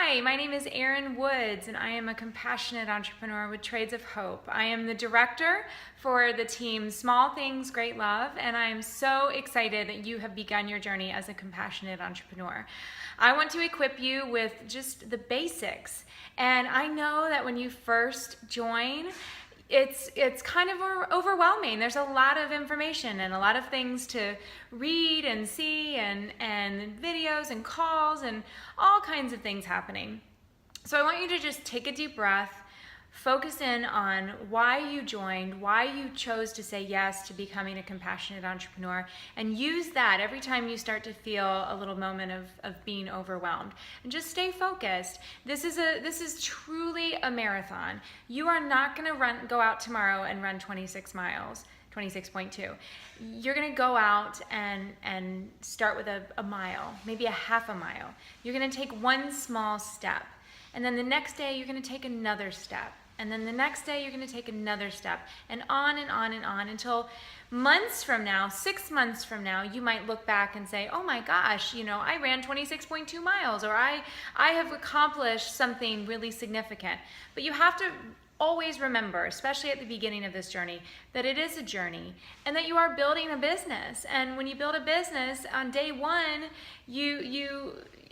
Hi, my name is Erin Woods, and I am a compassionate entrepreneur with Trades of Hope. I am the director for the team Small Things, Great Love, and I am so excited that you have begun your journey as a compassionate entrepreneur. I want to equip you with just the basics, and I know that when you first join, it's kind of overwhelming. There's a lot of information and a lot of things to read and see and videos and calls and all kinds of things happening. So I want you to just take a deep breath, focus in on why you joined, why you chose to say yes to becoming a compassionate entrepreneur, and use that every time you start to feel a little moment of being overwhelmed. And just stay focused. This is truly a marathon. You are not going to go out tomorrow and run 26 miles. 26.2. You're going to go out and start with a mile, maybe a half a mile. You're going to take one small step. And then the next day, you're going to take another step. And then the next day, you're going to take another step. And on and on and on until months from now, 6 months from now, you might look back and say, oh my gosh, I ran 26.2 miles, or I have accomplished something really significant. But you have to always remember, especially at the beginning of this journey, that it is a journey and that you are building a business. And when you build a business on day one,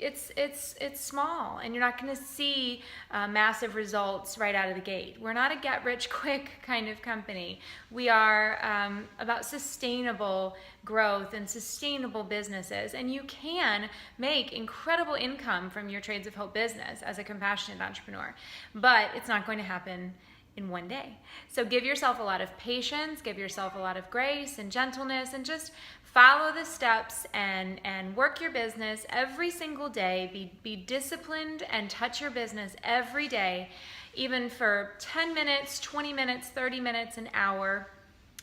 it's small, and you're not going to see massive results right out of the gate. We're not a get-rich-quick kind of company. We are about sustainable growth and sustainable businesses, and you can make incredible income from your Trades of Hope business as a compassionate entrepreneur, but it's not going to happen in one day. So give yourself a lot of patience, give yourself a lot of grace and gentleness, and just follow the steps and work your business every single day. Be disciplined and touch your business every day, even for 10 minutes, 20 minutes, 30 minutes, an hour.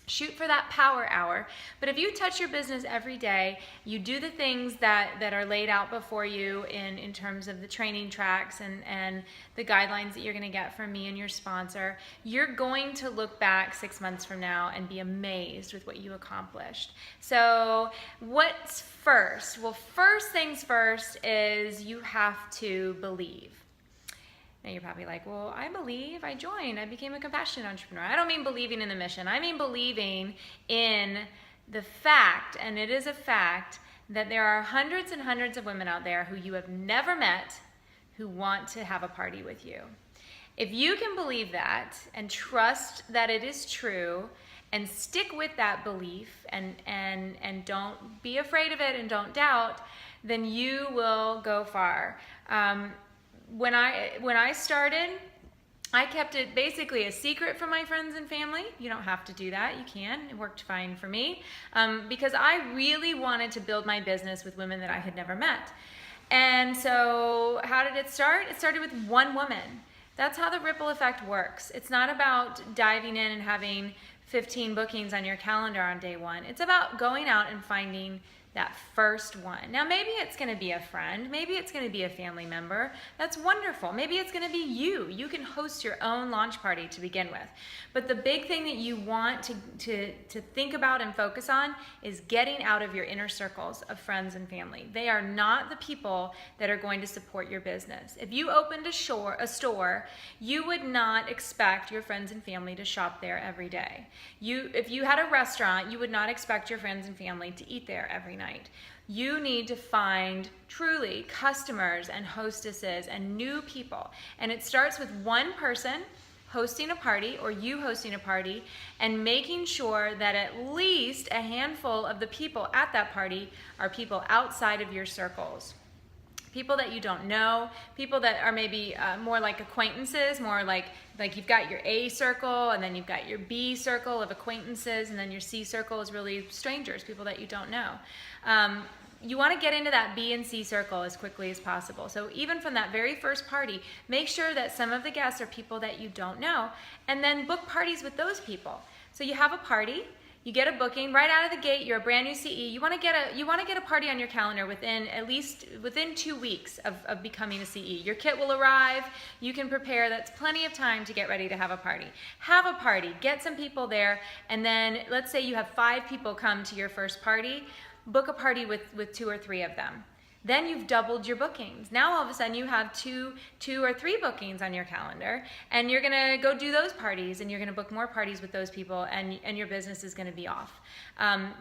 Shoot for that power hour. But if you touch your business every day, you do the things that are laid out before you in terms of the training tracks and the guidelines that you're going to get from me and your sponsor, you're going to look back 6 months from now and be amazed with what you accomplished. So what's first? Well, first things first is you have to believe. Now you're probably like, well, I believe, I joined, I became a compassionate entrepreneur. I don't mean believing in the mission. I mean believing in the fact, and it is a fact, that there are hundreds and hundreds of women out there who you have never met who want to have a party with you. If you can believe that and trust that it is true and stick with that belief and don't be afraid of it and don't doubt, then you will go far. When I started, I kept it basically a secret from my friends and family. You don't have to do that. You can. It worked fine for me because I really wanted to build my business with women that I had never met. And so how did it start? It started with one woman. That's how the ripple effect works. It's not about diving in and having 15 bookings on your calendar on day one. It's about going out and finding that first one. Now, maybe it's going to be a friend. Maybe it's going to be a family member. That's wonderful. Maybe it's going to be you. You can host your own launch party to begin with. But the big thing that you want to think about and focus on is getting out of your inner circles of friends and family. They are not the people that are going to support your business. If you opened a store, you would not expect your friends and family to shop there every day. If you had a restaurant, you would not expect your friends and family to eat there every night. You need to find truly customers and hostesses and new people. And it starts with one person hosting a party or you hosting a party and making sure that at least a handful of the people at that party are people outside of your circles. People that you don't know, people that are maybe more like acquaintances, more like you've got your A circle and then you've got your B circle of acquaintances, and then your C circle is really strangers, people that you don't know. You want to get into that B and C circle as quickly as possible. So even from that very first party, make sure that some of the guests are people that you don't know, and then book parties with those people. So you have a party, you get a booking right out of the gate. You're a brand new CE. You want to get a party on your calendar within 2 weeks of becoming a CE. Your kit will arrive. You can prepare. That's plenty of time to get ready to have a party. Have a party. Get some people there, and then let's say you have 5 people come to your first party. Book a party with 2 or 3 of them. then you've doubled your bookings. Now all of a sudden you have two or three bookings on your calendar, and you're gonna go do those parties, and you're gonna book more parties with those people, and your business is gonna be off.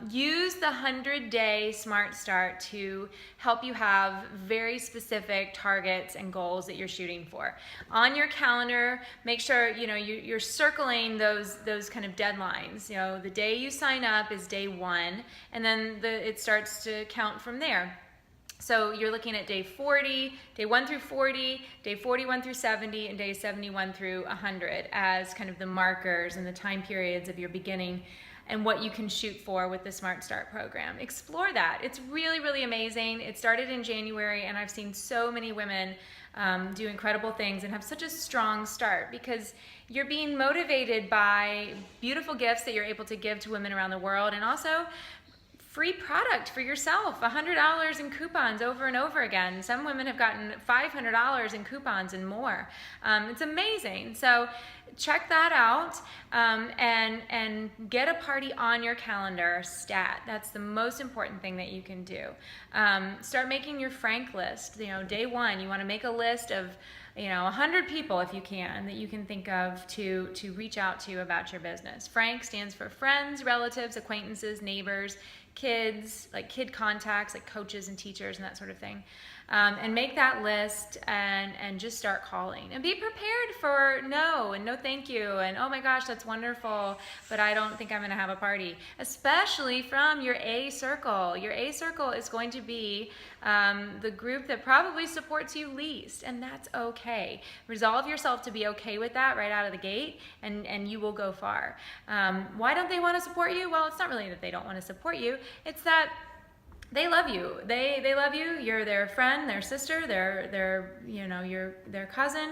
Use the 100-day Smart Start to help you have very specific targets and goals that you're shooting for. On your calendar, make sure you're circling those kind of deadlines. The day you sign up is day 1, and then it starts to count from there. So you're looking at day 40, day 1 through 40, day 41 through 70, and day 71 through 100 as kind of the markers and the time periods of your beginning and what you can shoot for with the Smart Start program. Explore that. It's really, really amazing. It started in January, and I've seen so many women do incredible things and have such a strong start because you're being motivated by beautiful gifts that you're able to give to women around the world, and also free product for yourself, $100 in coupons over and over again. Some women have gotten $500 in coupons and more. It's amazing. So check that out and get a party on your calendar stat. That's the most important thing that you can do. Start making your Frank list. Day 1, you want to make a list of 100 people if you can that you can think of to reach out to about your business. Frank stands for friends, relatives, acquaintances, neighbors, kids, like kid contacts, like coaches and teachers and that sort of thing. And make that list and just start calling. And be prepared for no and no thank you and oh my gosh, that's wonderful, but I don't think I'm going to have a party. Especially from your A circle. Your A circle is going to be the group that probably supports you least, and that's okay. Resolve yourself to be okay with that right out of the gate, and you will go far. Why don't they want to support you? Well, it's not really that they don't want to support you. It's that they love you. They love you. You're their friend, their sister, their cousin,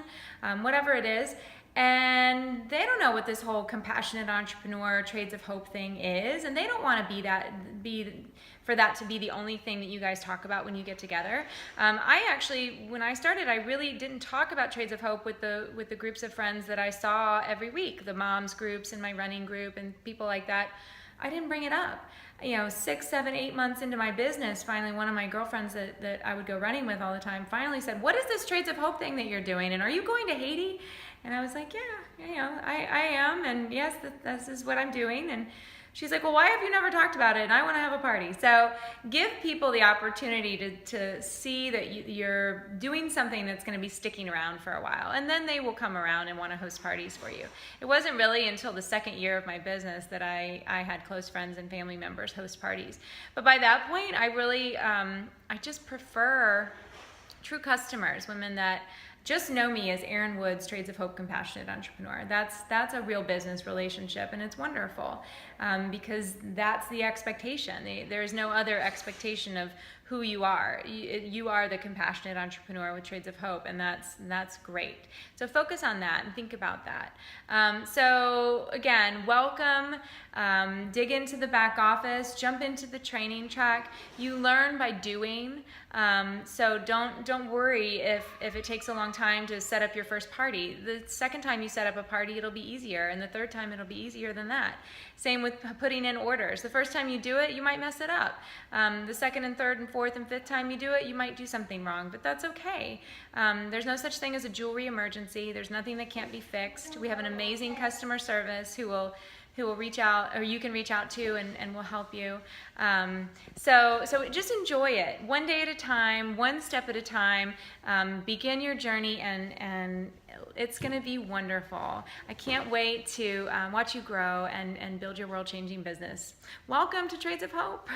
whatever it is. And they don't know what this whole compassionate entrepreneur, trades of hope thing is, and they don't want to for that to be the only thing that you guys talk about when you get together. I actually, when I started, I really didn't talk about Trades of Hope with the groups of friends that I saw every week, the moms groups and my running group and people like that. I didn't bring it up. 6, 7, 8 months into my business, finally one of my girlfriends that I would go running with all the time finally said, "What is this Trades of Hope thing that you're doing? And are you going to Haiti?" And I was like, "Yeah, I am. And yes, this is what I'm doing." And she's like, "Well, why have you never talked about it? And I want to have a party." So give people the opportunity to see that you're doing something that's going to be sticking around for a while. And then they will come around and want to host parties for you. It wasn't really until the second year of my business that I had close friends and family members host parties. But by that point, I really, I just prefer true customers, women that just know me as Erin Woods, Trades of Hope Compassionate Entrepreneur. That's a real business relationship, and it's wonderful because that's the expectation. There's no other expectation of who you are. You are the compassionate entrepreneur with Trades of Hope, and that's great. So focus on that and think about that. So again, welcome. Dig into the back office. Jump into the training track. You learn by doing. So don't worry if it takes a long time to set up your first party. The second time you set up a party, it'll be easier, and the third time it'll be easier than that. Same with putting in orders. The first time you do it, you might mess it up. The second and third and fourth and fifth time you do it, you might do something wrong, but that's okay. There's no such thing as a jewelry emergency. There's nothing that can't be fixed. We have an amazing customer service who will reach out, or you can reach out to, and will help you. So just enjoy it. One day at a time, one step at a time. Begin your journey, and it's going to be wonderful. I can't wait to watch you grow and build your world-changing business. Welcome to Trades of Hope.